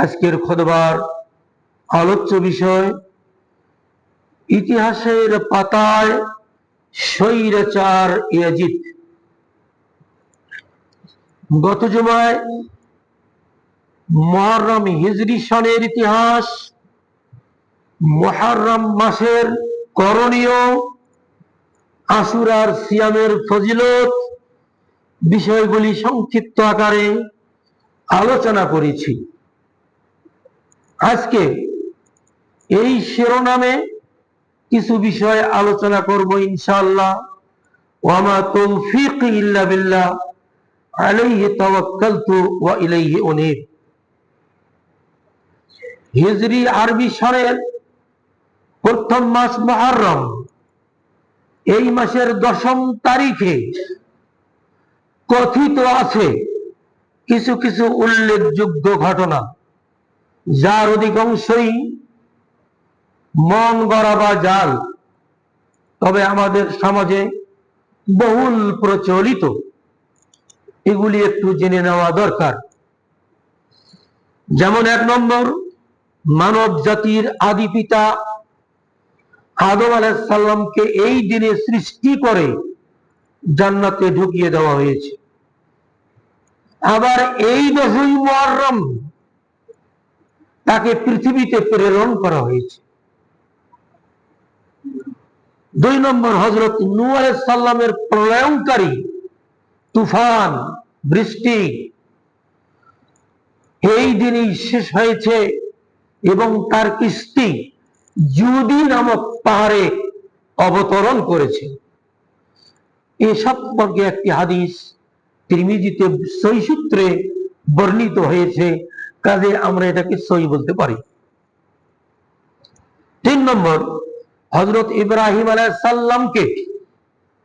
আজকের খুতবার আলোচ্য বিষয় ইতিহাসের পাতায় স্বৈরাচার ইয়াজিদ। গত জুমায় মুহররম হিজরি সনের ইতিহাস, মুহররম মাসের করণীয়, আশুরার সিয়ামের ফজিলত বিষয়গুলি সংক্ষিপ্ত আকারে আলোচনা করেছি। আজকে এই শিরোনামে কিছু বিষয় আলোচনা করব ইনশাআল্লাহ। ওয়ামা তৌফিকি ইল্লা বিল্লাহ আলাইহি তাওয়াক্কালতু ওয়া ইলাইহি উনীব। হিজরি আরবি সনের প্রথম মাস মুহররম। এই মাসের 10ম তারিখে কথিত আছে কিছু কিছু উল্লেখযোগ্য ঘটনা, যার অধিকাংশই মন গড়া বা জাল, তবে আমাদের সমাজে বহুল প্রচলিত। এগুলি একটু জেনে নেওয়া দরকার। যেমন 1 নম্বর, মানব জাতির আদি পিতা আদম আলাইহিস সালামকে এই দিনে সৃষ্টি করে জান্নাতে ঢুকিয়ে দেওয়া হয়েছে। আবার এই 10ই মুহররম তাকে পৃথিবীতে প্রেরণ করা হয়েছে। 2 নম্বর, হযরত নূহ আলাইহিস সালামের প্রলয়ঙ্কারী তুফান, বৃষ্টি এই দিনই শেষ হয়েছে এবং তার কিস্তি জুদি নামক পাহাড়ে অবতরণ করেছে। এ সম্পর্কে একটি হাদিস তিরমিজিতে সহিহ সূত্রে বর্ণিত হয়েছে, কাজে আমরা এটাকে সহিহ বলতে পারি। 3 নম্বর, হযরত ইব্রাহিম আলাইহিস সালামকে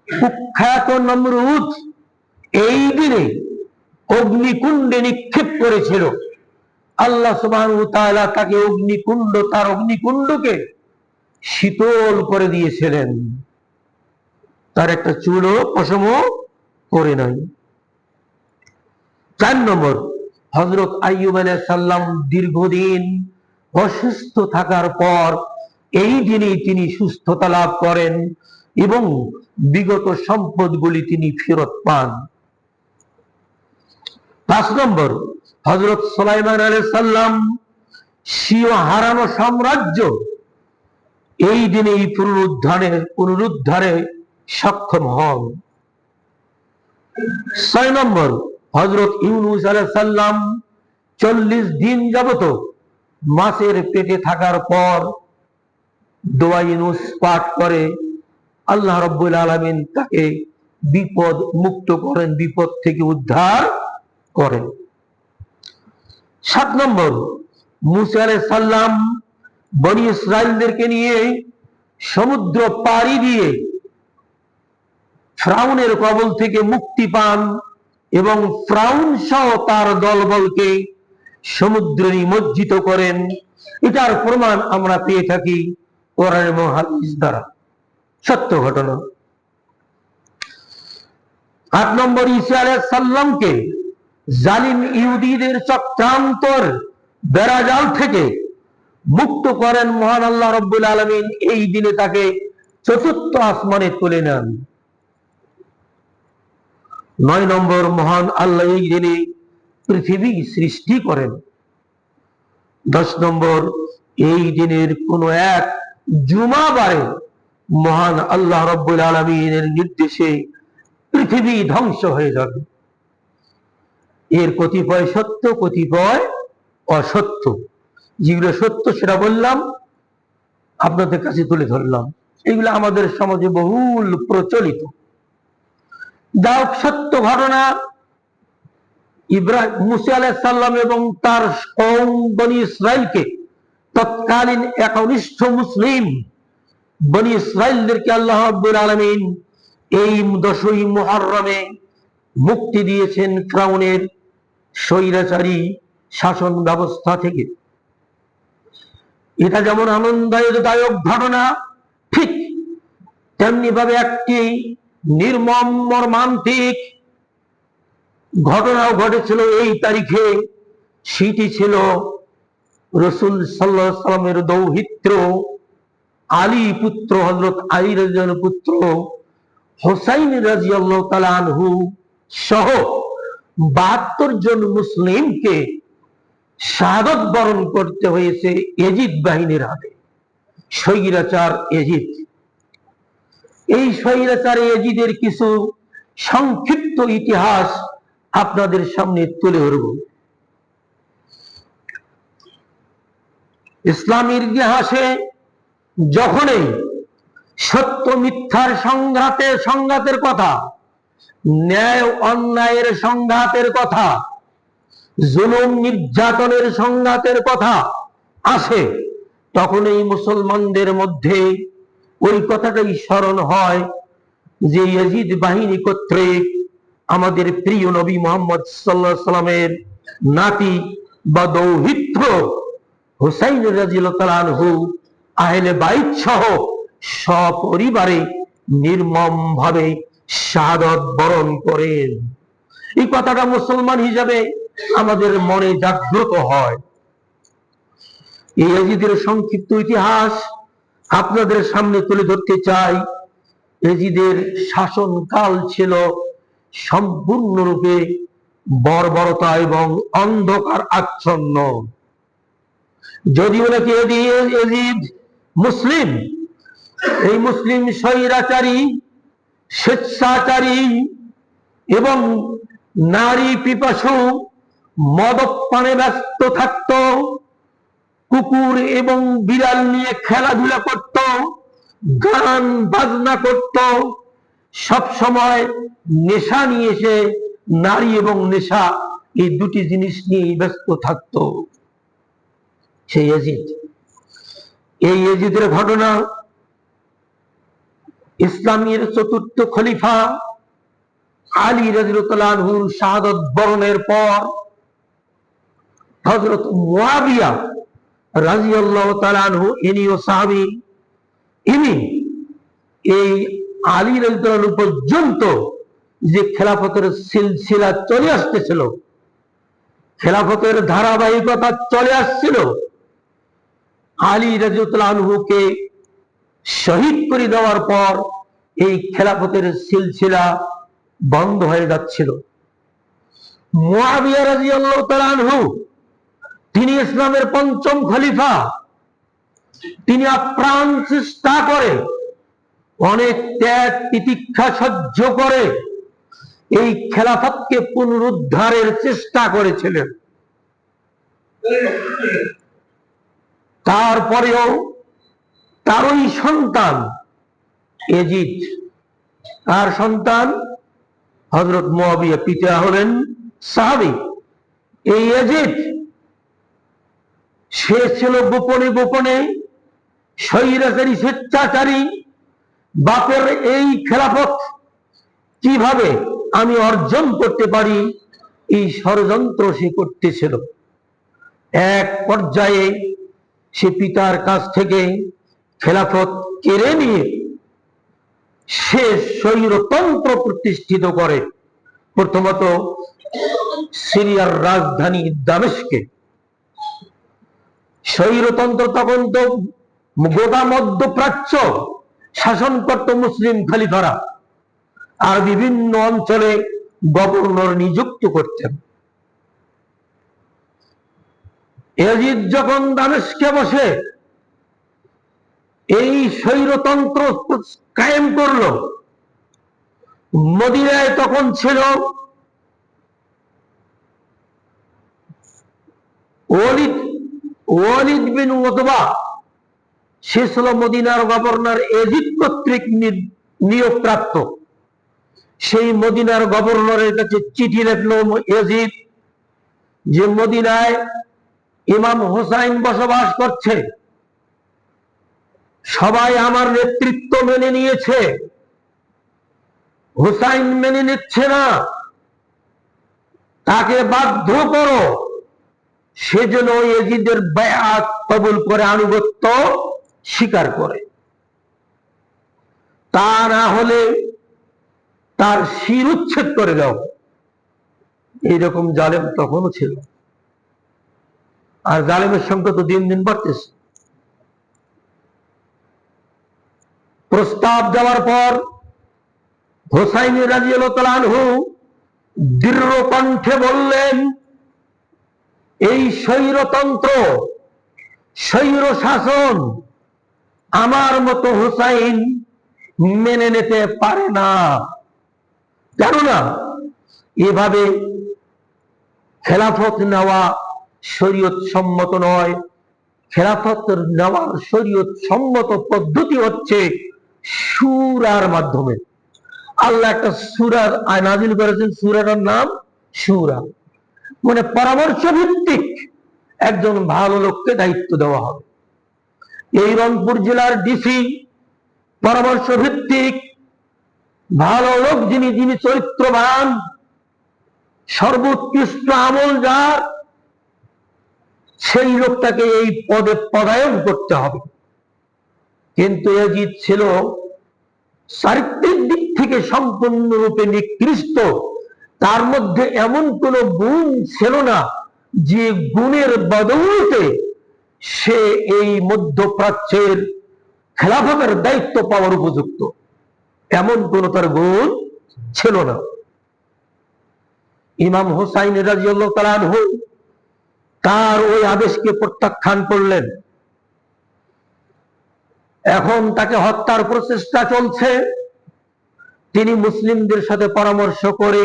কুখ্যাত নমরুদ এই দিনে অগ্নিকুণ্ডে নিক্ষেপ করেছিল। আল্লাহ সুবহানাহু ওয়া তাআলা তাকে তার অগ্নিকুণ্ডকে শীতল করে দিয়েছিলেন, তার একটা চুলও পশমও করে নাই। 4 নম্বর, হযরত আইয়ুব আলাইহিস সালাম দীর্ঘদিন অসুস্থ থাকার পর এই দিনেই তিনি সুস্থতা লাভ করেন এবং বিগত সম্পদগুলি তিনি ফেরত পান। 5 নম্বর, হযরত সুলাইমান আলাইহিস সালাম স্বীয় হারানো সাম্রাজ্য এই দিনেই পুনরুদ্ধারে সক্ষম হন। 6 নম্বর, হযরত ইউনূস আলাইহিস সালাম 40 দিন যাবত মাছের পেটে থাকার পর দোয়া ইউনূস পাঠ করে আল্লাহ রাব্বুল আলামিন তাকে বিপদ মুক্ত করেন, বিপদ থেকে উদ্ধার করেন। 7 নম্বর, মূসা আলাইহিস সালাম বনি ইসরাইলদেরকে নিয়ে সমুদ্র পাড়ি দিয়ে ফিরআউনের কবল থেকে মুক্তি পান এবং ফিরআউন সহ তার দলবলকে সমুদ্রে নিমজ্জিত করেন। এটার প্রমাণ আমরা পেয়ে থাকি কোরআন এবং হাদিস দ্বারা, সত্য ঘটনা। 8 নম্বর, ঈসা আলাইহিস সালামকে জালিম ইহুদীদের চক্রান্তর বেড়াজাল থেকে মুক্ত করেন মহান আল্লাহ রাব্বুল আলামিন। এই দিনে তাকে 4র্থ আসমানে তুলে নেন। 9 নম্বর, মহান আল্লাহ এই দিনে পৃথিবী সৃষ্টি করেন। 10 নম্বর, এই দিনের কোন এক জুমাবারে মহান আল্লাহ রাব্বুল আলামিনের নির্দেশে পৃথিবী ধ্বংস হয়ে যাবে। এর কতিপয় সত্য, কতিপয় অসত্য। যেগুলো সত্য সেটা বললাম, আপনাদের কাছে তুলে ধরলাম। এগুলো আমাদের সমাজে বহুল প্রচলিত। যাও সত্য ঘটনা, মূসা আলাইহিস সালাম এবং তার কওম বনি ইসরাইলকে, তৎকালীন একনিষ্ঠ মুসলিম বনি ইসরাইলদেরকে আল্লাহ রাব্বুল আলামিন এই 10ই মুহররমে মুক্তি দিয়েছেন ফিরআউনের স্বৈরাচারী শাসন ব্যবস্থা থেকে। এটা যেমন আনন্দদায়ক ঘটনা, ঠিক তেমনি ভাবে একটি নির্মম মর্মান্তিক ঘটনাও ঘটেছিল এই তারিখে। সেটি ছিল রাসূল সাল্লাল্লাহু আলাইহি সাল্লামের দৌহিত্র আলী পুত্র হযরত আলী রাদিয়াল্লাহু পুত্র হুসাইন রাদিয়াল্লাহু তাআলা আনহু সহ 72 জন মুসলিমকে শাহাদাত বরণ করতে হয়েছে ইয়াজিদ বাহিনীর হাতে। স্বৈরাচার ইয়াজিদ। এই স্বৈরাচার ইয়াজিদের কিছু সংক্ষিপ্ত ইতিহাস আপনাদের সামনে তুলে ধরব। ইসলামের ইতিহাসে যখনই সত্য মিথ্যার সংঘাতের কথা, ন্যায় অন্যায়ের সংঘাতের কথা, জুলুম নির্যাতনের সংঘাতের কথা আসে, তখন এই মুসলমানদের মধ্যে ওই কথাটাই স্মরণ হয় যে ইয়াজিদ বাহিনী কর্তৃক আমাদের প্রিয় নবী মুহাম্মদ সাল্লাল্লাহু আলাইহি সাল্লামের নাতি বা দৌহিত্র হুসাইন রাদিয়াল্লাহু তাআলা আনহু আহলে বাইত সহ সপরিবারে নির্মম ভাবে শাহাদাত বরণ করেন। এই কথাটা মুসলমান হিসাবে আমাদের মনে জাগ্রত হয়। এই ইয়াজিদের সংক্ষিপ্ত ইতিহাস আপনাদের সামনে তুলে ধরতে চাই। ইয়াজিদের শাসনকাল ছিল সম্পূর্ণরূপে বর্বরতা এবং অন্ধকার আচ্ছন্ন। যদিও নাকি ইয়াজিদ মুসলিম, এই মুসলিম স্বৈরাচারী, স্বেচ্ছাচারী এবং নারী পিপাসু, মদপানে ব্যস্ত থাকত, কুকুর এবং বিড়াল নিয়ে খেলাধুলা করত, গান বাজনা করত, সব সময় নেশা নিয়ে এসে নারী এবং নেশা এই দুটি জিনিস নিয়ে ব্যস্ত থাকত সেই ইয়াজিদ। এই ইয়াজিদের ঘটনা ইসলামের চতুর্থ খলিফা আলী রাদিয়াল্লাহু তাআলা আনহুর শাহাদাত বরণের পর হযরত মুয়াবিয়া রাদিয়াল্লাহু তাআলা আনহু, ইনিও সাহাবী, ইনি এই আলী রাদিয়াল্লাহু আনহু পর্যন্ত যে খেলাফতের সিলসিলা চলে আসতেছিল, খেলাফতের ধারাবাহিকতা চলে আসছিল, আলী রাদিয়াল্লাহু আনহুকে শহীদ করে দেওয়ার পর এই খেলাফতের সিলসিলা বন্ধ হয়ে যাচ্ছিল। মুয়াবিয়া রাদিয়াল্লাহু তাআলা আনহু তিনি ইসলামের পঞ্চম খলিফা। তিনি আপ্রাণ চেষ্টা করে, অনেক ত্যাগ তিতিক্ষা সহ্য করে এই খেলাফতকে পুনরুদ্ধারের চেষ্টা করেছিলেন। তারপরেও তারই সন্তান ইয়াজিদ, তার সন্তান হযরত মুয়াবিয়া, পিতা হলেন সাহাবী। এই ইয়াজিদ সে ছিল গোপনে গোপনে স্বৈরাচারী, স্বেচ্ছাচারী। বাপের এই খেলাফত কিভাবে আমি অর্জন করতে পারি, এই ষড়যন্ত্র সে করতেছিল। এক পর্যায়ে সে পিতার কাছ থেকে খেলাফত কেড়ে নিয়ে সে স্বৈরতন্ত্র প্রতিষ্ঠিত করে, প্রথমত সিরিয়ার রাজধানী দামেস্কে। স্বৈরতন্ত্র তখন তো গোটা মধ্যপ্রাচ্য শাসন করত মুসলিম খলিফারা, আর বিভিন্ন অঞ্চলে গভর্নর নিযুক্ত করতেন। ইয়াজিদ যখন দামেস্কে বসে এই স্বৈরতন্ত্র কায়েম করলো, মদিনায় তখন ছিল ওয়ালিদ বিন উতবা, সে ছিল মদিনার গভর্নর ইয়াজিদ কর্তৃক নিয়োগপ্রাপ্ত। সেই মদিনার গভর্নরের কাছে চিঠি লিখল ইয়াজিদ যে মদিনায় ইমাম হুসাইন বসবাস করছে, সবাই আমার নেতৃত্ব মেনে নিয়েছে, হুসাইন মেনে নিচ্ছে না, তাকে বাধ্য করো সেজন্য ইয়াজিদের বায়াত কবুল করে, আনুগত্য স্বীকার করে, তা না হলে তার শির উচ্ছেদ করে দাও। এইরকম জালেম তখনও ছিল। আর জালেমের সংখ্যা তো দিন দিন বাড়তেছে। প্রস্তাব দেওয়ার পর হোসাইন রাদিয়াল্লাহু তাআলা আনহু দৃঢ় কণ্ঠে বললেন, এই স্বৈরতন্ত্র, স্বৈর শাসন আমার মতো হোসাইন মেনে নিতে পারে না। কেননা এভাবে খেলাফত নেওয়া শরীয়ত সম্মত নয়। খেলাফত নেওয়ার শরীয়ত সম্মত পদ্ধতি হচ্ছে সূরার মাধ্যমে। আল্লাহ একটা সূরার নাযিল করেছেন, সূরার নাম সূরা, মানে পরামর্শ ভিত্তিক একজন ভালো লোককে দায়িত্ব দেওয়া হবে। এই রংপুর জেলার ডিসি পরামর্শ ভিত্তিক ভালো লোক, যিনি চরিত্রবান, সর্বোৎকৃষ্ট আমল যার, সেই লোকটাকে এই পদে পদায়ন করতে হবে। কিন্তু ইয়াজিদ ছিল চারিত্রিক দিক থেকে সম্পূর্ণরূপে নিকৃষ্ট। তার মধ্যে এমন কোন গুণ ছিল না যে গুণের বদৌলতে সে এই মধ্যপ্রাচ্যের খেলাফতের দায়িত্ব পাওয়ার উপযুক্ত। এমন কোন তার গুণ ছিল না। ইমাম হোসাইন রাদিয়াল্লাহু তাআলা আনহু তার ওই আদেশকে প্রত্যাখ্যান করলেন। এখন তাকে হত্যার প্রচেষ্টা চলছে। তিনি মুসলিমদের সাথে পরামর্শ করে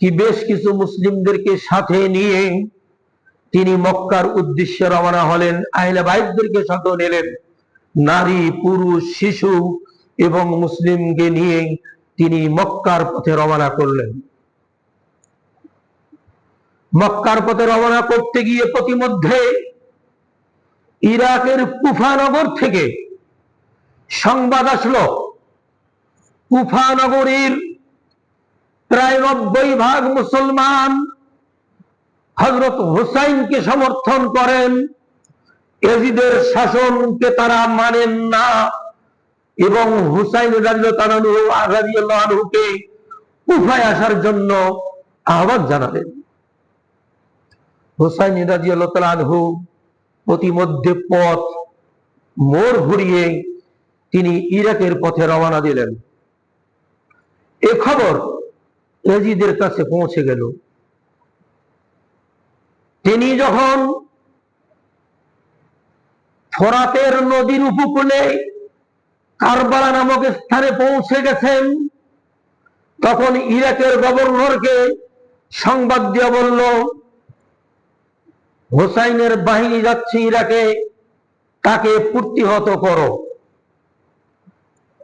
কি বেশ কিছু মুসলিমদেরকে সাথে নিয়ে তিনি মক্কার উদ্দেশ্যে রওনা হলেন। আহলে বাইতদেরকে সাথে নিলেন, নারী, পুরুষ, শিশু এবং মুসলিমকে নিয়ে তিনি মক্কার পথে রওনা করলেন। মক্কার পথে রওনা করতে গিয়ে প্রতিমধ্যে ইরাকের কুফা নগর থেকে সংবাদ আসলো, কুফা নগরীর প্রায় 90% মুসলমান হযরত হুসাইনকে সমর্থন করেন। ইয়াজিদের শাসনকে তারা মানেন না এবং হুসাইন রাদিয়াল্লাহু আনহুকে কুফায় আসার জন্য আহ্বান জানালেন। হুসাইন রাদিয়াল্লাহু তাআলা আনহু প্রতিমধ্যে পথ মোড় ঘুরিয়ে তিনি ইরাকের পথে রওনা দিলেন। এ খবর ইয়াজিদের কাছে পৌঁছে গেল। তিনি যখন ফোরাতের নদীর উপকূলে কারবালা নামক স্থানে পৌঁছে গেছেন, তখন ইরাকের গভর্নরকে সংবাদ দিয়ে বলল, হোসাইনের বাহিনী যাচ্ছে ইরাকে, তাকে প্রতিহত করো।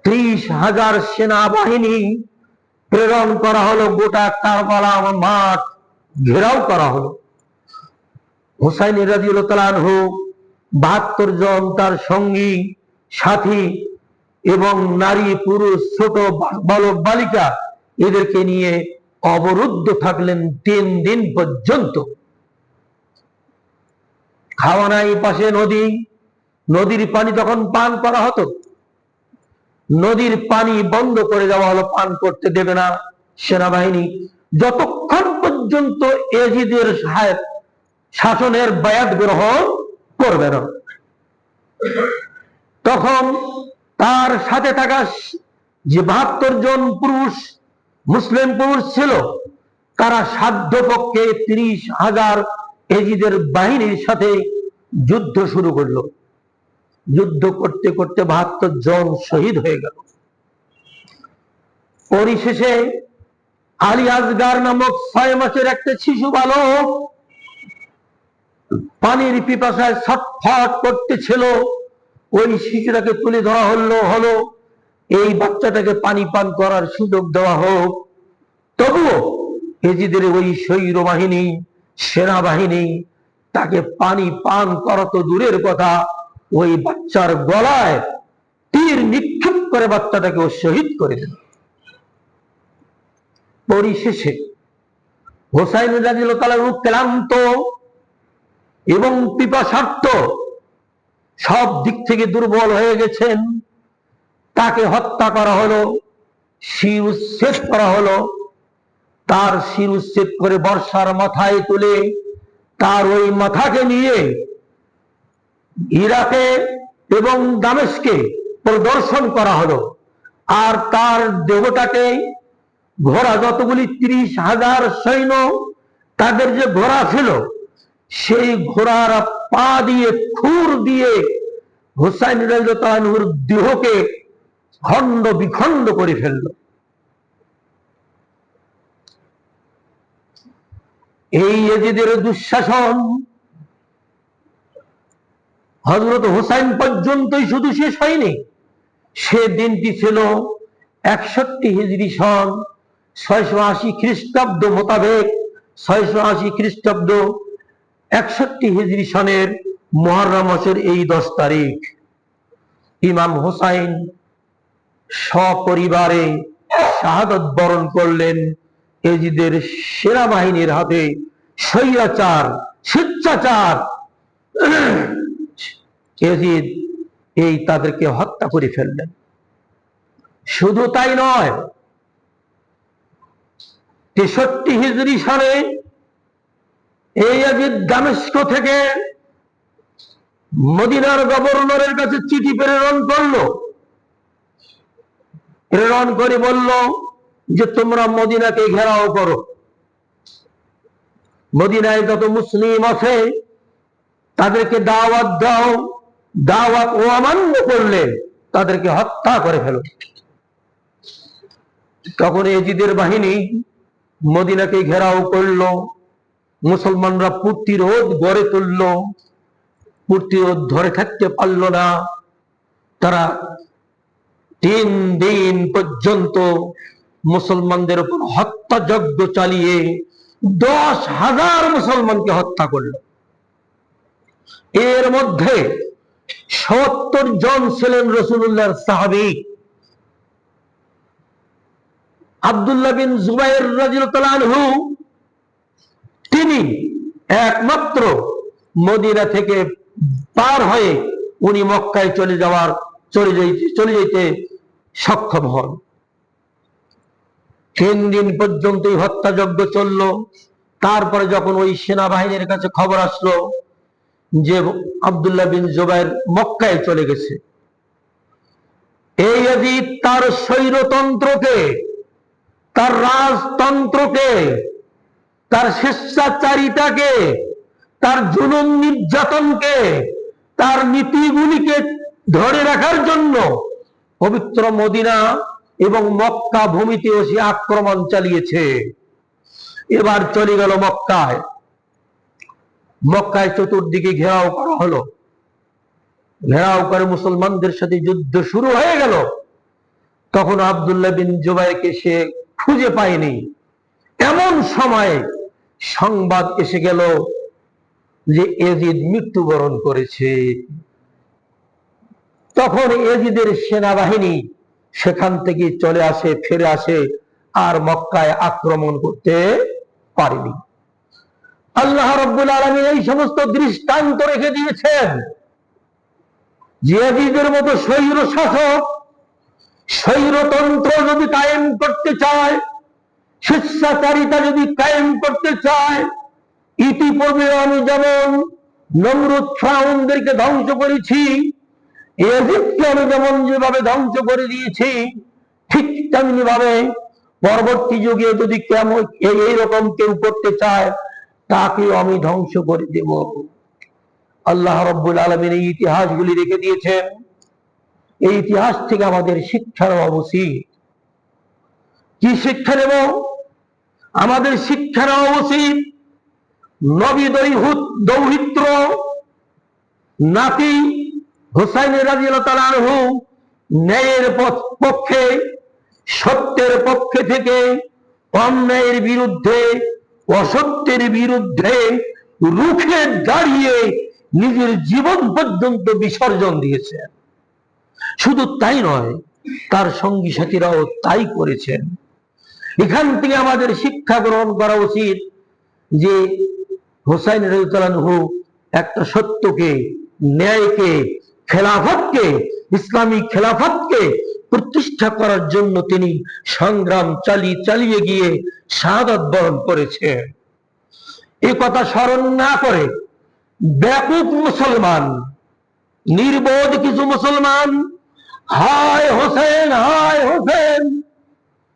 30,000 সেনাবাহিনী প্রেরণ করা হলো, গোটা কারবালা মাঠ ঘেরাও করা হলো। হোসাইন রাদিয়াল্লাহু তাআলা আনহু 72 জন তার সঙ্গী সাথী এবং নারী, পুরুষ, ছোট বালক বালিকা এদেরকে নিয়ে অবরুদ্ধ থাকলেন 3 দিন পর্যন্ত। খাওয়া নাই, পাশে নদী, নদীর পানি তখন পান করা হতো। নদীর পানি বন্ধ করে দেওয়া হলো, পান করতে দেবে না সেনাবাহিনী যতক্ষণ পর্যন্ত ইয়াজিদের শাসনের বায়াত গ্রহণ করবে না। তখন তার সাথে থাকা যে 72 জন পুরুষ, মুসলিম পুরুষ ছিল, তারা সাধ্য পক্ষে 30,000 ইয়াজিদের বাহিনীর সাথে যুদ্ধ শুরু করলো। যুদ্ধ করতে করতে 72 জন শহীদ হয়ে গেল। পরিশেষে আলী আসগার নামক 6 মাসের একটা শিশু বালক পানির পিপাসায় ছটফট করতেছিল। ওই শিশুটাকে তুলে ধরা হলো, এই বাচ্চাটাকে পানি পান করার সুযোগ দেওয়া হোক। তবুও ইয়াজিদের ওই সৈন্য বাহিনী, সেনাবাহিনী তাকে পানি পান করা তো দূরের কথা, ওই বাচ্চার গলায় তীর নিক্ষেপ করে বাচ্চাটাকে শহীদ করে দিল। পরিশেষে হোসাইন রাদিয়াল্লাহু তাআলা ক্লান্ত এবং পিপাসার্ত, সব দিক থেকে দুর্বল হয়ে গেছেন। তাকে হত্যা করা হলো, শিরুচ্ছেদ করা হলো। তার শিরুচ্ছেদ করে বর্ষার মাথায় তুলে তার ওই মাথাকে নিয়ে ইরাকে এবং দামেস্কে প্রদর্শন করা হলো। আর তার দেহটাকে ঘোড়া, যতগুলি 30,000 সৈন্য তাদের যে ঘোড়া ছিল, সেই ঘোড়ার পা দিয়ে খুর দিয়ে হুসাইন রাদিয়াল্লাহু আনহুর দেহকে খণ্ড বিখণ্ড করে ফেলল। এই ইয়াজিদের দুঃশাসন হযরত হুসাইন পর্যন্তই শুধু শেষ হয়নি। সে দিনটি ছিল 61 হিজরি সন 680 খ্রিস্টাব্দ মোতাবেক, 680 খ্রিস্টাব্দ 61 হিজরি সনের মুহররম মাসের এই 10 তারিখ ইমাম হুসাইন সপরিবারে শাহাদাত বরণ করলেন ইয়াজিদের সেনাবাহিনীর হাতে। স্বৈরাচার, স্বেচ্ছাচার ইয়াজিদ এই তাদেরকে হত্যা করে ফেললেন। শুধু তাই নয়, 63 হিজরি সালে এই ইয়াজিদ দামেস্ক থেকে মদিনার গভর্নরের কাছে চিঠি প্রেরণ করে বলল যে তোমরা মদিনাকে ঘেরাও করো, মদিনায় যত মুসলিম আছে তাদেরকে দাওয়াত দাও, দাওয়াত অমান্য করলে তাদেরকে হত্যা করে ফেলো। তখন ইয়াজিদের বাহিনী মদিনাকে ঘেরাও করলো। মুসলমানরা প্রতিরোধ গড়ে তুলল, প্রতিরোধ ধরে থাকতে পারল না। তারা 3 দিন পর্যন্ত মুসলমানদের উপর হত্যাযজ্ঞ চালিয়ে 10,000 মুসলমানকে হত্যা করল। এর মধ্যে 70 জন ছিলেন রাসূলুল্লাহর সাহাবী। আব্দুল্লাহ বিন জুবাইর রাদিয়াল্লাহু আনহু তিনি একমাত্র মদিনা থেকে পার হয়ে উনি মক্কায় চলে যেতে সক্ষম হন। 3 দিন পর্যন্ত হত্যাযজ্ঞ চলল। তারপরে যখন ওই সেনাবাহিনীর কাছে খবর আসলো যে আব্দুল্লাহ বিন জুবাইর মক্কায় চলে গেছে, এই ইয়াজিদ তার স্বৈরতন্ত্রকে, তার রাজতন্ত্রকে, তার স্বেচ্ছাচারিতাকে, তার জুলুম নির্যাতনকে, তার নীতিগুলিকে ধরে রাখার জন্য পবিত্র মদিনা এবং মক্কা ভূমিতেও সে আক্রমণ চালিয়েছে। এবার চলে গেল মক্কায়। মক্কায় চতুর্দিকে ঘেরাও করা হলো। ঘেরাও করে মুসলমানদের সাথে যুদ্ধ শুরু হয়ে গেল। তখন আব্দুল্লাহ বিন জুবাইরকে সে খুঁজে পায়নি। এমন সময় সংবাদ এসে গেল যে ইয়াজিদ মৃত্যুবরণ করেছে। তখন ইয়াজিদের সেনাবাহিনী সেখান থেকে ফিরে আসে, আর মক্কায় আক্রমণ করতে পারেনি। আল্লাহ রাব্বুল আলামিন এই সমস্ত দৃষ্টান্ত রেখে দিয়েছেন। ইয়াজিদের মতো স্বৈর শাসক স্বৈরতন্ত্র যদি কায়েম করতে চায়, স্বেচ্ছাচারিতা যদি কায়েম করতে চায়, ইতিপূর্বে আমি যেমন নমরুদ ফিরআউনদেরকে ধ্বংস করেছি, ইয়াজিদকে আমি যেভাবে ধ্বংস করে দিয়েছি, ঠিক তেমনি ভাবে পরবর্তী যুগে যদি এইরকম কেউ করতে চায়, তাকেও আমি ধ্বংস করে দেব। আল্লাহ রাব্বুল আলামিন এই ইতিহাসগুলি রেখে দিয়েছেন। এই ইতিহাস থেকে আমাদের শিক্ষা নেওয়া উচিত। কি শিক্ষা নেব? আমাদের শিক্ষা নেওয়া উচিত নবী দৌহিত্র নাতি হুসাইন রাদিয়াল্লাহু তাআলা আনহু ন্যায়ের পক্ষে, সত্যের পক্ষে থেকে অন্যায়ের বিরুদ্ধে, অসত্যের বিরুদ্ধে রুখে দাঁড়িয়ে নিজের জীবন পর্যন্ত বিসর্জন দিয়েছেন। শুধু তাই নয়, তার সঙ্গী সাথীরাও তাই করেছেন। এখান থেকে আমাদের শিক্ষা গ্রহণ করা উচিত যে হুসাইন রাদিয়াল্লাহু আনহু একটা সত্যকে, ন্যায়কে, খেলাফতকে, ইসলামী খেলাফতকে প্রতিষ্ঠা করার জন্য তিনি সংগ্রাম চালিয়ে গিয়ে শাহাদাত বরণ করেছেন। এ কথা স্মরণ না করে ব্যাপক মুসলমান, নির্বোধ কিছু মুসলমান হায় হোসেন হায় হোসেন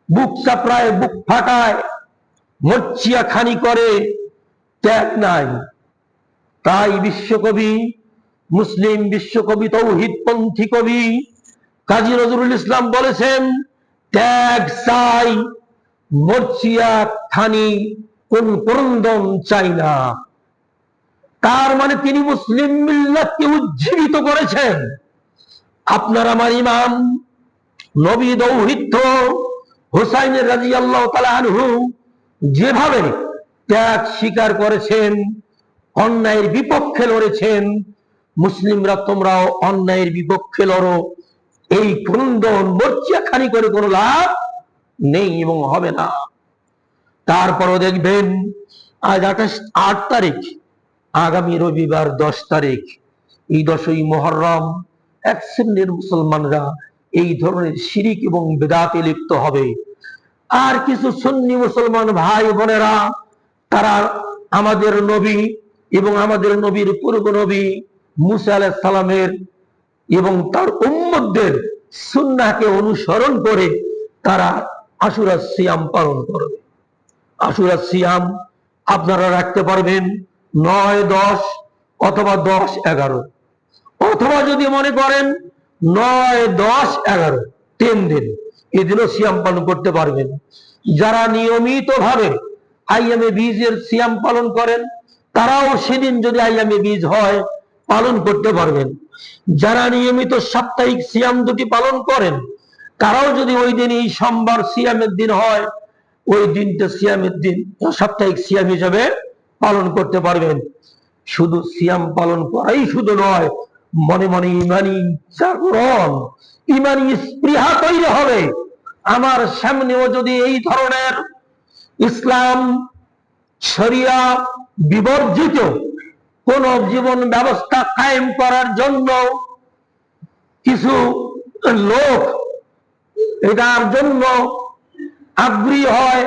বুক চাপড়ায় বুক ফাটায় মরচিয়া খানি করে, ত্যাগ নাই। তাই বিশ্বকবি, মুসলিম বিশ্বকবি, তৌহিদপন্থী কবি কাজী নজরুল ইসলাম বলেছেন, ত্যাগ চাই মরচিয়া খানি, কোন ক্রন্দন চাই না। তার মানে তিনি মুসলিম মিল্লাতকে উজ্জীবিত করেছেন। আপনার আমার ইমাম নবী দৌহিত্র হুসাইন রাদিয়াল্লাহু তাআলা আনহু যেভাবে ত্যাগ স্বীকার করেছেন, অন্যায়ের বিপক্ষে লড়েছেন, মুসলিমরা তোমরাও অন্যায়ের বিপক্ষে লড়ো। এই ক্রন্দন মরচিয়াখানি করে কোনো লাভ নেই এবং হবে না। তারপরও দেখবেন আজ 8 তারিখ, আগামী রবিবার 10 তারিখ, এই 10ই মুহররম এক শ্রেণীর মুসলমানরা এই ধরনের শিরিক এবং বিদআতে লিপ্ত হবে। আর কিছু সুন্নি মুসলমান ভাই বোনেরা তারা আমাদের নবী এবং আমাদের নবীর পূর্ব নবী মুসা আলাইহিস সালামের এবং তার উম্মতদের সুন্নাহকে অনুসরণ করে তারা আশুরা সিয়াম পালন করবে। আশুরা সিয়াম আপনারা রাখতে পারবেন 9, 10 অথবা 10, 11, অথবা যদি মনে করেন 9, 10, 11 3 দিন, এদিনও সিয়াম পালন করতে পারবেন। যারা নিয়মিত ভাবে আইয়ামে বীজের সিয়াম পালন করেন তারাও সেদিন যদি আইয়ামে বীজ হয় পালন করতে পারবেন। যারা নিয়মিত সাপ্তাহিক সিয়াম দুটি পালন করেন তারাও যদি ওই দিন এই সোমবার সিয়ামের দিন হয়, ওই দিনটা সিয়ামের দিন, সাপ্তাহিক সিয়াম হিসাবে পালন করতে পারবেন। শুধু সিয়াম পালন করাই শুধু নয়, মনে মনে ইমানি জাগরণ, ইমানি স্পৃহা তৈরি হবে। আমার সামনেও যদি এই ধরনের ইসলাম শরিয়া বিবর্জিত কোন জীবন ব্যবস্থা কায়েম করার জন্য কিছু লোক এটার জন্য আগ্রহী হয়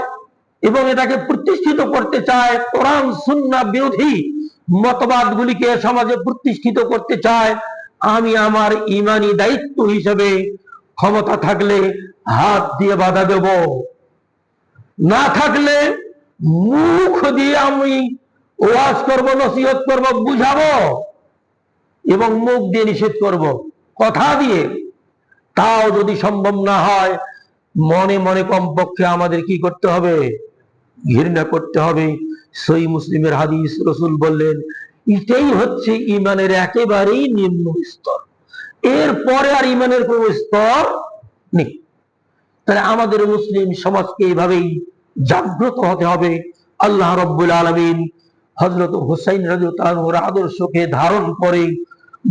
এবং এটাকে প্রতিষ্ঠিত করতে চায়, কোরআন সুন্নাহ বিরোধী মতবাদগুলিকে সমাজে প্রতিষ্ঠিত করতে চায়, আমি আমার ইমানি দায়িত্ব হিসেবে ক্ষমতা থাকলে হাত দিয়ে বাধা দেব, না থাকলে মুখ দিয়ে আমি ওয়াজ করব, নসিহত করব, বুঝাবো এবং মুখ দিয়ে নিষেধ করব, কথা দিয়ে। তাও যদি সম্ভব না হয়, মনে মনে কমপক্ষে আমাদের কি করতে হবে? ঘৃণা করতে হবে। সহিহ মুসলিমের হাদিস, রাসূল বললেন, এটাই হচ্ছে ঈমানের একেবারেই নিম্ন স্তর, এরপরে আর ঈমানের কোন স্তর নেই। তাহলে আমাদের মুসলিম সমাজকে এইভাবেই জাগ্রত হতে হবে। আল্লাহ রাব্বুল আলামিন হযরত হুসাইন রাদিয়াল্লাহু আনহুর আদর্শকে ধারণ করে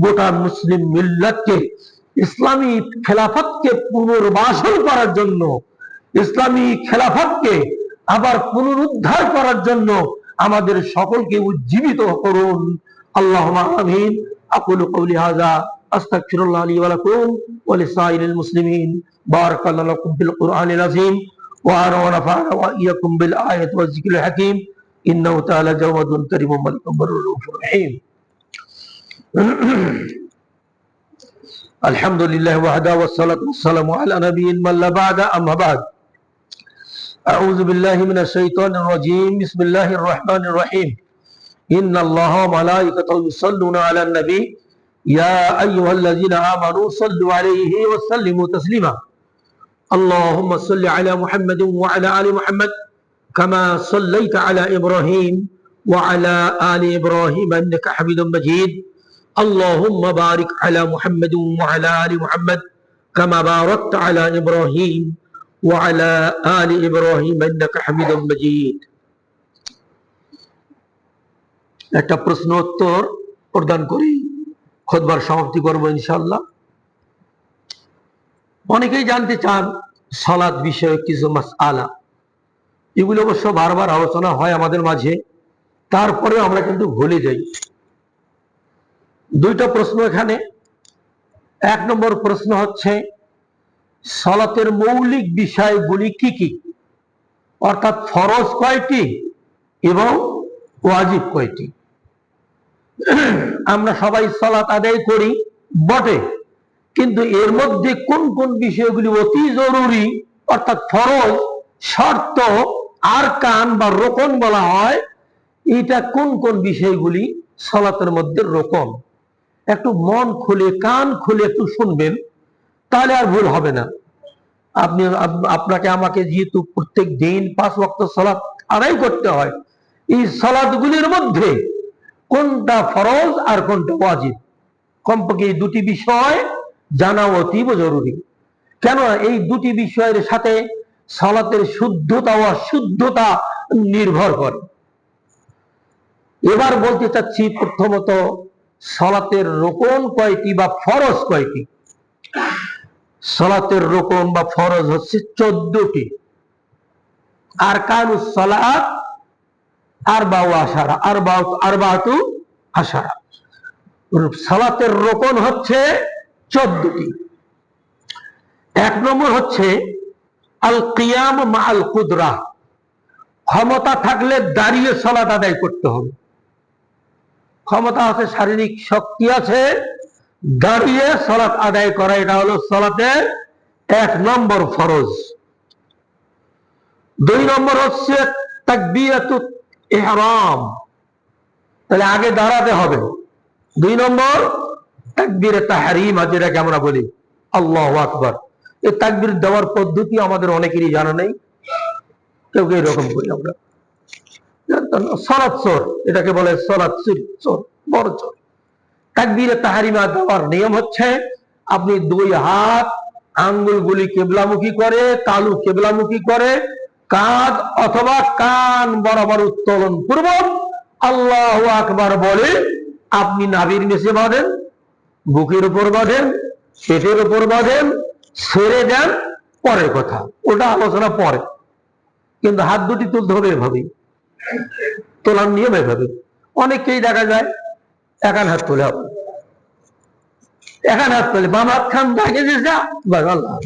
গোটা মুসলিম মিল্লাতকে, ইসলামী খেলাফতকে পুনর্বাসন করার জন্য, ইসলামী খেলাফতকে আবার পুনরুদ্ধার করার জন্য আমাদের সকলকে উজ্জীবিত করুন। আল্লাহুম্মা আমিন। আকুলু কওলি হাযা আস্তাগফিরুল্লাহ লি ওয়া লাকুম ওয়া লিসাইরিল মুসলিমিন। বারাকাল্লাহু লাকুম ফিল কুরআনিল আযীম ওয়া নাফা'না ওয়া ইয়্যাকুম বিল আয়াতি ওয়াজ যিকরিল হাকীম। ইন্নাহু তাআলা জাওয়াদুন কারীমুন মালিকুন রাউফুর রহিম। আলহামদুলিল্লাহ ওয়াহদা ওয়াসসালাতু ওয়াসসালামু আলা নাবিয়্যিন মান লা বা'দা, আম্মা বা'দ। আউযু বিল্লাহি মিনাশ শাইতানির রাজীম। বিসমিল্লাহির রাহমানির রাহিম। ইন্নাল্লাহা ওয়া মালাইকাতাহু ইউসাল্লুনা আলান নবী ইয়া আইয়ুহাল্লাযীনা আমানু সাল্লু আলাইহি ওয়া সাল্লিমু তাসলিমা। আল্লাহুম্মা সাল্লি আলা মুহাম্মাদিন ওয়া আলা আলি মুহাম্মাদ কামা সাল্লাইতা আলা ইব্রাহিম ওয়া আলা আলি ইব্রাহিম ইন্নাকা হামিদুম মাজিদ। আল্লাহুম্মা বারিক আলা মুহাম্মাদিন ওয়া আলা আলি মুহাম্মাদ কামা বারাকতা আলা ইব্রাহিম ওয়া আলা আলি ইব্রাহিম ইন্নাকা হামিদুম মাজিদ। একটা প্রশ্ন উত্তর প্রদান করি, খুতবার সমাপ্তি করব ইনশাআল্লাহ। অনেকেই জানতে চান সালাত বিষয়ক কিছু মাসআলা, এগুলো অবশ্য বারবার আলোচনা হয় আমাদের মাঝে, তারপরেও আমরা কিন্তু ভুলে যাই। দুইটা প্রশ্ন এখানে। 1 নম্বর প্রশ্ন হচ্ছে, সালাতের মৌলিক বিষয়গুলি কি কি, অর্থাৎ ফরজ কয়টি এবং ওয়াজিব কয়টি? আমরা সবাই সালাত আদায় করি বটে, কিন্তু এর মধ্যে কোন কোন বিষয়গুলি অতি জরুরি অর্থাৎ ফরজ, শর্ত, আরকান বা রোকন বলা হয়, এটা কোন কোন বিষয়গুলি সালাতের মধ্যে রোকন? একটু মন খুলে কান খুলে একটু শুনবেন, তাহলে আর ভুল হবে না। আপনাকে আমাকে যেহেতু প্রত্যেক দিন 5 ওয়াক্ত সালাত আদায় করতে হয়, এই সালাতগুলির মধ্যে কোনটা ফরজ আর কোনটা ওয়াজিব, কমপক্ষে এই দুটি বিষয় জানা অতীব জরুরি। কেন? এই দুটি বিষয়ের সাথে সালাতের শুদ্ধতা ও অশুদ্ধতা নির্ভর করে। এবার বলতে চাচ্ছি, প্রথমত সালাতের রোকন কয়টি বা ফরজ কয়টি? সালাতের রোকন বা ফরজ হচ্ছে 14টি। আরকানুস সালাত আরবাতু আশারা। সালাতের রোকন হচ্ছে 14টি। 1 নম্বর হচ্ছে আল কিয়াম মাআল কুদরা, ক্ষমতা থাকলে দাঁড়িয়ে সালাত আদায় করতে হবে। ক্ষমতা আছে, শারীরিক শক্তি আছে, দাঁড়িয়ে সালাত আদায় করা, এটা হলো সালাতের 1 নম্বর ফরজ। 2 নম্বর হচ্ছে তাকবীরাতুত ইহরাম, তাহলে আগে দাঁড়াতে হবে। 2 নম্বর তাকবীরে তাহরিম, যেটাকে আমরা বলি আল্লাহু আকবার। এই তাকবীর দেওয়ার পদ্ধতি আমাদের অনেকেরই জানা নেই, কেউ কেউ এরকম করি আমরা, সালাত চোর, এটাকে বলে সালাত চোর, বড় চোর। তাকবীরে তাহরিমা দেওয়ার নিয়ম হচ্ছে, আপনি 2 হাত আঙ্গুলগুলি কেবলামুখী করে, তালু কেবলামুখী করে, কাঁধ অথবা কান বরাবর উত্তোলন পূর্বক আল্লাহু আকবার বলে আপনি নাভির নিচে বাঁধেন, বুকের উপর বাঁধেন, পেটের উপর বাঁধেন, ছেড়ে দেন, পরের কথা, ওটা আলোচনা পরে। কিন্তু হাত দুটি তুলতে হবে এভাবেই, তোলার নিয়ম এভাবে। অনেককেই দেখা যায় একান হাত তোলে, একান হাত তোলে, বাম হাত খান দেখে যে যা, আল্লাহ,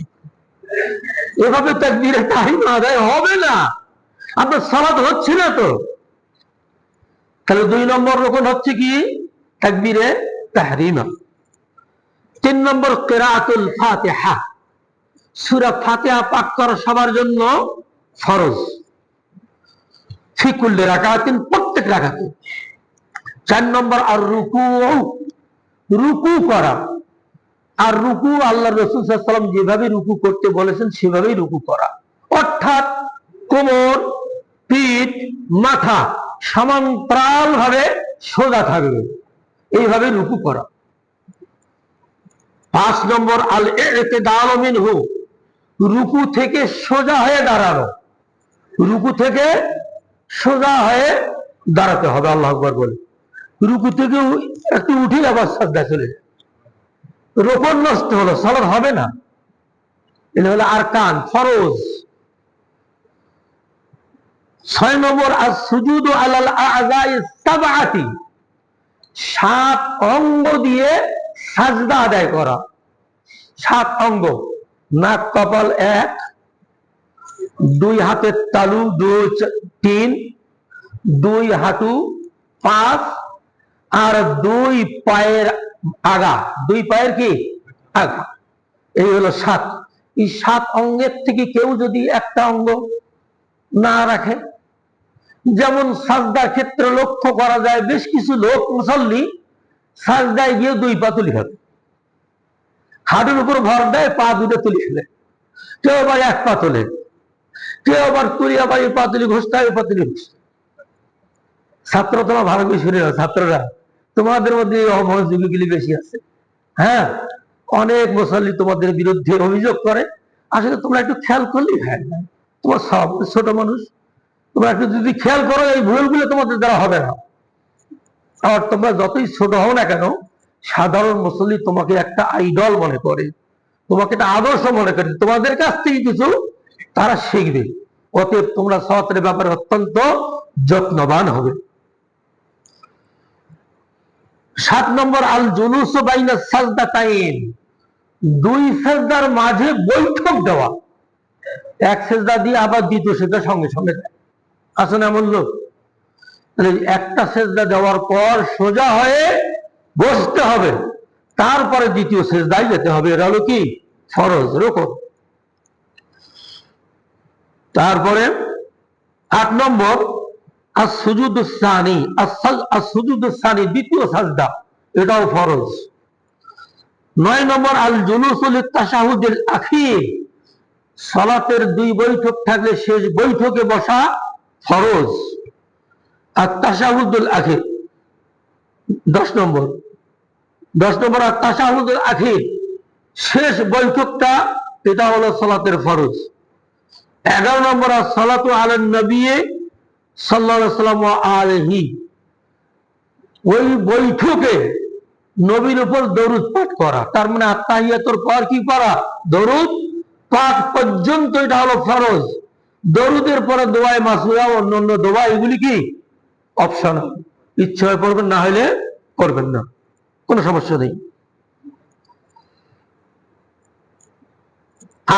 এভাবে তাকবীরে তাহরিম আদায় হবে না, আপনার সালাত হচ্ছে না তো। তাহলে 2 নম্বর রকম হচ্ছে কি? তাকবীরে তাহরিমা। 3 নম্বর কিরাআতুল ফাতিহা, সূরা ফাতিহা পাঠ করা সবার জন্য ফরজ, ফি কুল্লি রাকাতিন, প্রত্যেক রাকাতে। 4 নম্বর আর রুকু, রুকু করা। আর রুকু আল্লাহ রাসূল সাল্লাল্লাহু আলাইহি ওয়াসাল্লাম যেভাবে রুকু করতে বলেছেন সেভাবেই রুকু করা, অর্থাৎ কোমর, পিঠ, মাথা সমান্তরাল ভাবে সোজা থাকবে, এইভাবে রুকু করা। 5 নম্বর আল ইতিদালু মিনহু, রুকু থেকে সোজা হয়ে দাঁড়ানো, রুকু থেকে সোজা হয়ে দাঁড়াতে হবে আল্লাহু আকবার বলে। রুকু থেকে একটু উঠে আবার সাজদা চলে যায়, রোকন নষ্ট হলো, সালাত হবে না। এটা হলো আরকান, ফরজ। 6 নম্বর আস সুজুদু আলাল আ'যাই সাবআতি, 7 অঙ্গ দিয়ে সাজদা আদায় করা। 7 অঙ্গ, নাক, কপাল 1, 2 হাতের তালু 2, 3, 2 হাঁটু 5, আর 2 পায়ের আগা, 2 পায়ের কি আগা, এই হলো 7। এই 7 অঙ্গের থেকে কেউ যদি একটা অঙ্গ না রাখে, যেমন সাজদার ক্ষেত্রে লক্ষ্য করা যায় বেশ কিছু লোক মুসল্লি সাজদায় গিয়ে 2 পা তুলে ফেলে, হাঁটুর উপর ভর দেয়, পা দুটো তুলে ফেলে, কেউ আবার 1 পা তোলে, কেউ আবার তুলি আবার এই পা তুলি ঘুষতে হয়, পা তুলি ঘুষতে। ছাত্র তোমার ভালো করে শুনে না, ছাত্ররা তোমাদের মধ্যে অমনোযোগীগুলি বেশি আছে। হ্যাঁ, অনেক মুসল্লি তোমাদের বিরুদ্ধে অভিযোগ করে, আসলে তোমরা একটু খেয়াল করলেই হয় না, তোমার সব ছোট মানুষ, তোমরা একটু যদি খেয়াল করো এই ভুলগুলো তোমাদের দ্বারা হবে না। আর তোমরা যতই ছোট হও না কেন, সাধারণ মুসল্লি তোমাকে একটা আইডল মনে করে, তোমাকে একটা আদর্শ মনে করে, তোমাদের কাছ থেকে কিছু তারা শিখবে। অতএব তোমরা সালাতের ব্যাপারে অত্যন্ত যত্নবান হবে। 7 নম্বর আল জুলুসু বাইনা সাজদাতাইন, 2 সাজদার মাঝে বৈঠক দেওয়া। 1 সাজদা দিয়ে আবার 2য় সাজদা সঙ্গে সঙ্গে যায়, আসলে এমন লোক একটা সেজদা দেওয়ার পর সোজা হয়ে বসতে হবে, তারপরে দ্বিতীয় সেজদায় যেতে হবে। এটা হলো কি ফরজ রুকু। তারপরে 8 নম্বর as-সুজুদুস সানি, as-সুজুদুস সানি দ্বিতীয় সাজদা, এটাও ফরজ। 9 নম্বর আল-জুলুসু লিত-তাশাহুদিল আখির, সালাতের 2 বৈঠক থাকলে শেষ বৈঠকে বসা ফরজ। আত-তাশাহুদুল আখির 10 নম্বর আত-তাশাহুদুল আখির শেষ বৈঠকটা, এটা হলো সালাতের ফরজ। 11 নম্বর as-সালাতু আলান নবী সাল্লাল্লাহু আলাইহি ওয়াসাল্লাম আলাইহি, ওই বৈঠকে নবীর উপর দরুদ পাঠ করা। তার মানে আত্তাহিয়াতুর পর কি করা? দরুদ পাঠ পর্যন্ত এটা হলো ফরজ। দরুদের পরে দোয়ায়ে মাসুরা, অন্যান্য দোয়া, এগুলি কি অপশনাল, ইচ্ছা হয় পড়বেন, না হলে করবেন না, কোনো সমস্যা নেই।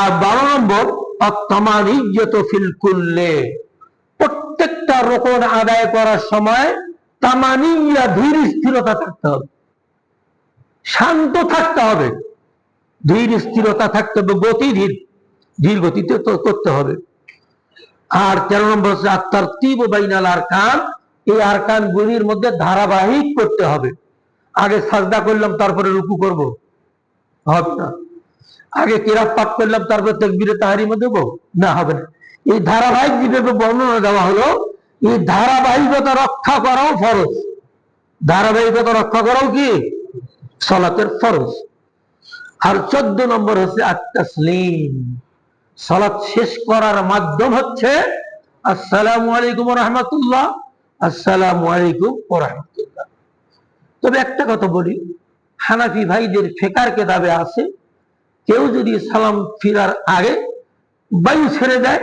আর 12 নম্বর আত-তামানিয়্যাতু ফিল কুল্লি, প্রত্যেকটা রুকন আদায় করার সময় তামানিয়া, ধীর স্থিরতা থাকতে হবে, শান্ত থাকতে হবে, ধীর স্থিরতা থাকতে হবে, গতি ধীর গতিতে করতে হবে। আর 13 নম্বর হচ্ছে আত-তারতিব বাইনাল আরকান, এই আরকান গুলির মধ্যে ধারাবাহিক করতে হবে। আগে সাজদা করলাম তারপরে রুকু করব, হবে না। আগে কিরাত পাঠ করলাম তারপরে তাকবীরে তাহরিমা দেব, না, হবে না। এই ধারাবাহিক যেভাবে বর্ণনা দেওয়া হলো, এই ধারাবাহিকতা রক্ষা করাও ফরজ। ধারাবাহিকতা রক্ষা করাও কি সালাতের ফরজ। আর 14 নম্বর হচ্ছে আত-তাসলিম, সালাত শেষ করার মাধ্যম হচ্ছে আসসালামু আলাইকুম ওয়া রাহমাতুল্লাহ, আসসালামু আলাইকুম ওয়া রাহমাতুল্লাহ। তবে একটা কথা বলি, হানাফি ভাইদের ফিকার কিতাবে আছে, কেউ যদি সালাম ফিরার আগে বায়ু ছেড়ে দেয়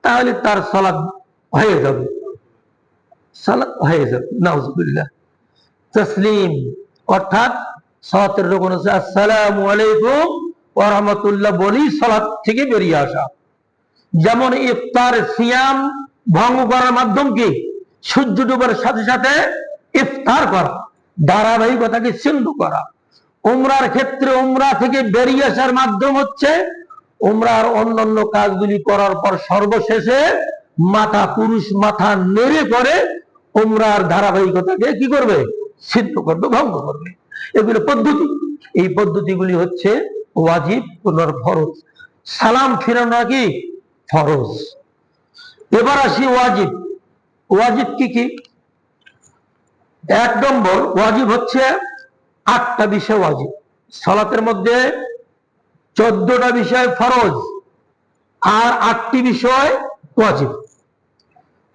তাহলে তার সালাত হয়ে যাবে, নাউজুবিল্লাহ। তাসলিম অর্থাৎ সালাতের রুকন হচ্ছে আসসালামু আলাইকুম ওয়া রাহমাতুল্লাহ বলি সালাত থেকে বেরিয়ে আসা। যেমন ইফতার, সিয়াম ভঙ্গ করার মাধ্যম কি? সূর্য ডুবার সাথে সাথে ইফতার করা, ধারাবাহিকতাকে ছিন্ন করা। উমরার ক্ষেত্রে উমরা থেকে বেরিয়ে আসার মাধ্যম হচ্ছে উমরার অন্যান্য কাজগুলি করার পর সর্বশেষে পুরুষ মাথা নেড়ে করে উমরার ধারাবাহিকতাকে কি করবে? ছিন্ন করবে, ভঙ্গ করবে। এগুলো পদ্ধতি, এই পদ্ধতিগুলি হচ্ছে ওয়াজিব, পুনর ফরজ। সালাম ফিরানো কি ফরজ। এবার আসি ওয়াজিব। ওয়াজিব কি কি? 1 নম্বর ওয়াজিব হচ্ছে 8টা বিষয় ওয়াজিব। সালাতের মধ্যে 14টা বিষয় ফরজ আর 8টি বিষয় ওয়াজিব।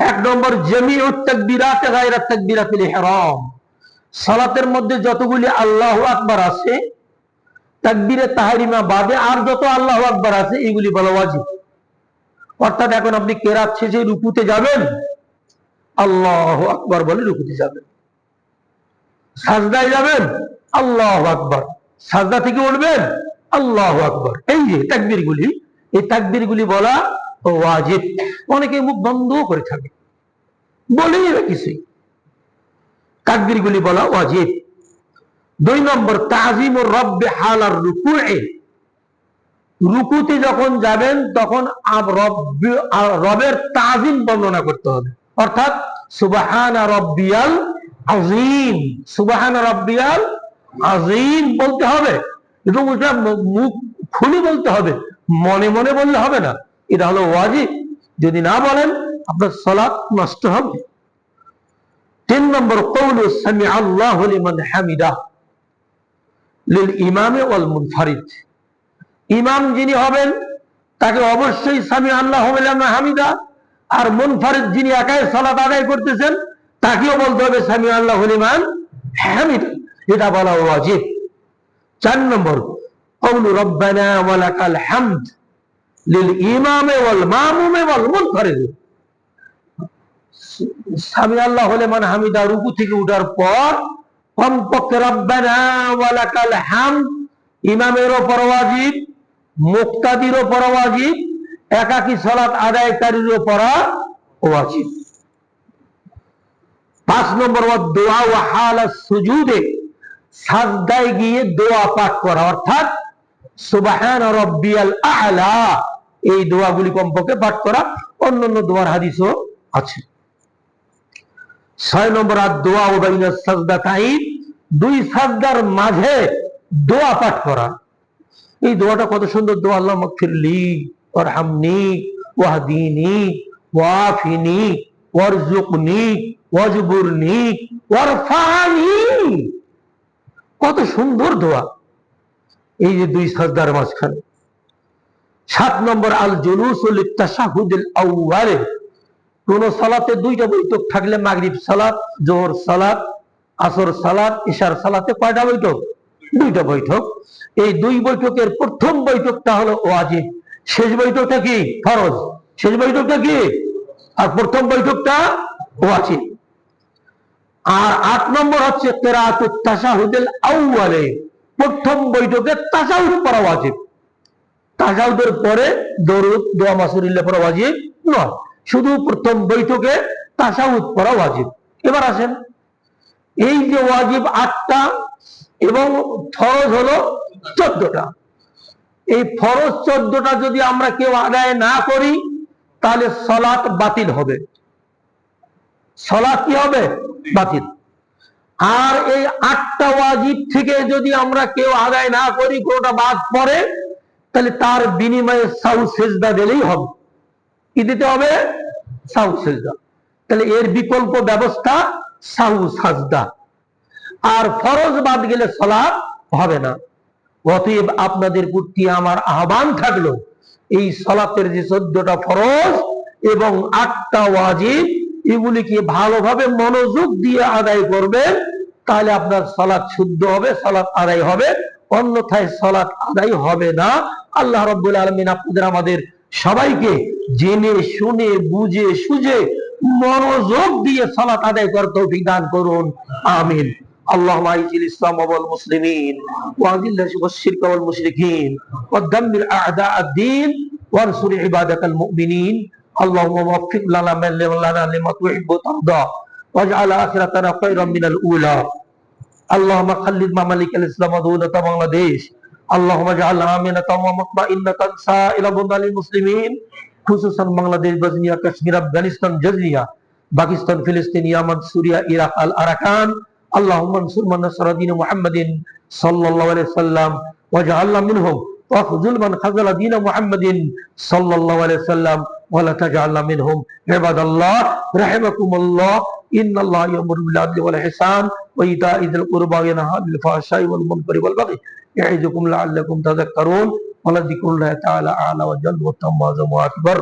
1 নম্বর জামিউত তাকবীরাত গায়রা তাকবীরাতুল ইহরাম, সালাতের মধ্যে যতগুলি আল্লাহু আকবার আছে তাকবীরে তাহরিমা বাদে আর যত আল্লাহু আকবার আছে এগুলি বলা ওয়াজিব। অর্থাৎ এখন আপনি কেরাত শেষে রুকুতে যাবেন, আল্লাহু আকবার বলে রুকুতে যাবেন, সাজদায় যাবেন আল্লাহু আকবার, সাজদা থেকে উঠবেন আল্লাহু আকবার। এই যে তাকবীরগুলি, এই তাকবীরগুলি বলা ওয়াজিব। অনেকে মুখ বন্ধ করে থাকে, বলেই না কিছুই, তাকবীরগুলি বলা ওয়াজিব। 2 নম্বর তাযীমুর রাব্বি হালার রুকুয়ে, রুকুতে যখন যাবেন তখন রবের তাযীম বর্ণনা করতে হবে। অর্থাৎ সুবহানা রাব্বিয়াল আযীম, সুবহানা রাব্বিয়াল আযীম বলতে হবে, এবং ওটা মুখ খুলে বলতে হবে, মনে মনে বললে হবে না। এটা হলো ওয়াজিব। যদি না বলেন আপনার সালাত নষ্ট হবে। 3 নম্বর কওলু সামি আল্লাহু লিমান হামিদা লিল ইমামে ওয়াল মুনফারিদ, ইমাম যিনি হবেন তাকে অবশ্যই সামি আল্লাহু লিমান হামিদা, আর মুনফারিদ যিনি একাই সালাত আদায় করতেছেন তাকেও বলতে হবে সামি আল্লাহু লিমান হামিদা, এটা বলা ওয়াজিব। 4 নম্বর কওলু রব্বানা ওয়া লাকাল হামদ লিল ইমামে ওয়াল মামুমে ওয়াল মুনফারিদ, সামি আল্লাহু লিমান হামিদা রুকু থেকে উঠার পর কমপক্ষে রব্বানা ওয়া লাকাল হামদ ইমামের উপর ওয়াজিব, মুক্তাদির উপর ওয়াজিব, একাকী সালাত আদায়কারীর উপর ওয়াজিব। 5 নম্বর দোয়া ওয়া হালাস সুজুদে, সাজদায় গিয়ে দোয়া পাঠ করা, অর্থাৎ সুবহান রাব্বিয়াল আ'লা, এই দোয়াগুলি কমপক্ষে পাঠ করা। অন্যান্য দোয়ার হাদিসও আছে। 6 নম্বর দোয়া ও বাইনাস সাজদাতাইন, দুই সাজদার মাঝে দোয়া পাঠ করা। এই দোয়াটা কত সুন্দর দোয়া, আল্লাহ মাগফিরলি ওয়ারহামনি ওয়াহদিনি ওয়াফিনি ওয়ারজুকনি ওয়াজবুরনি ওয়ারফানি, কত সুন্দর দোয়া এই যে দুই সাজদার মাঝখানে। 7 নম্বর আল জুলুসু লিত্তাশাহুদিল আউয়ালে, কোন সালাতে দুইটা বৈঠক থাকলে, মাগরিব সালাত, জোহর সালাত, আসর সালাত, ইশার সালাতে কয়টা বৈঠক? দুইটা বৈঠক। এই দুই বৈঠকের প্রথম বৈঠকটা হলো ওয়াজিব, শেষ বৈঠকটা কি? ফরজ। শেষ বৈঠকটা কি? আর প্রথম বৈঠকটা ওয়াজিব। আর 8 নম্বর হচ্ছে কিরাআতুত তাশাহুদুল আউয়ালে, প্রথম বৈঠকে তাশাহুদ পড়া ওয়াজিব। তাশাহুদের পরে দরুদ, দোয়া মাসুরিল্লাহ পড়া ওয়াজিব নয়, শুধু প্রথম বৈঠকে তাশাহুদ পড়া ওয়াজিব। এবার আসেন, এই যে ওয়াজিব 8টা এবং ফরজ হলো 14টা, এই ফরজ 14টা যদি আমরা কেউ আদায় না করি তাহলে সালাত বাতিল হবে। সালাত কি হবে? বাতিল। আর এই 8টা ওয়াজিব থেকে যদি আমরা কেউ আদায় না করি, কোনটা বাদ পড়ে, তাহলে তার বিনিময়ে সাউ সেজদা দিলেই হবে। কি দিতে হবে? সাউ সেজদা। তাহলে এর বিকল্প ব্যবস্থা সাউ সাজদা। আর ফরজ বাদ গেলে সালাত হবে না। অতএব আপনাদের প্রতি আমার আহ্বান থাকলো, এই সালাতের যে 14টা ফরজ এবং 8টা ওয়াজিব, এগুলিকে ভালোভাবে মনোযোগ দিয়ে আদায় করবেন, তাহলে আপনার সালাত শুদ্ধ হবে, সালাত আদায় হবে। অন্যথায় সালাত আদায় হবে না। আল্লাহ রাব্বুল আলামিন আপনাদের আমাদের সবাইকে জেনে শুনে বুঝে সুঝে মনোযোগ দিয়ে সালাত আদায় করার তৌফিক দান করুন, আমিন। اللهم اعز الاسلام والمسلمين واذل الشرك والمشركين ودمر اعداء الدين وانصر عبادك المؤمنين اللهم وفق لنا من لنا لما تحب وترضى واجعل اخرتنا خيرا من الاولى اللهم خلد ممالك الاسلام ودولة بangladesh اللهم اجعلنا آمنة ومطمئنة سائر بلدان المسلمين خصوصا Bangladesh, Bosnia, Kashmir, Afghanistan, Georgia, Pakistan, ফিলিস্তিন, ইয়ামান, সুরিয়া, ইরাক, আল আরাকান। اللهم انصر من نصر دين محمد صلى الله عليه وسلم واجعلنا منهم واخذل من خذل دين محمد صلى الله عليه وسلم ولا تجعلنا منهم عباد الله رحمكم الله ان الله يأمر بالعدل والإحسان وإيتاء ذي القربى وينهى عن الفحشاء والمنكر والبغي يعظكم لعلكم تذكرون ولذكر الله تعالى أعلى وجل وتم وأكبر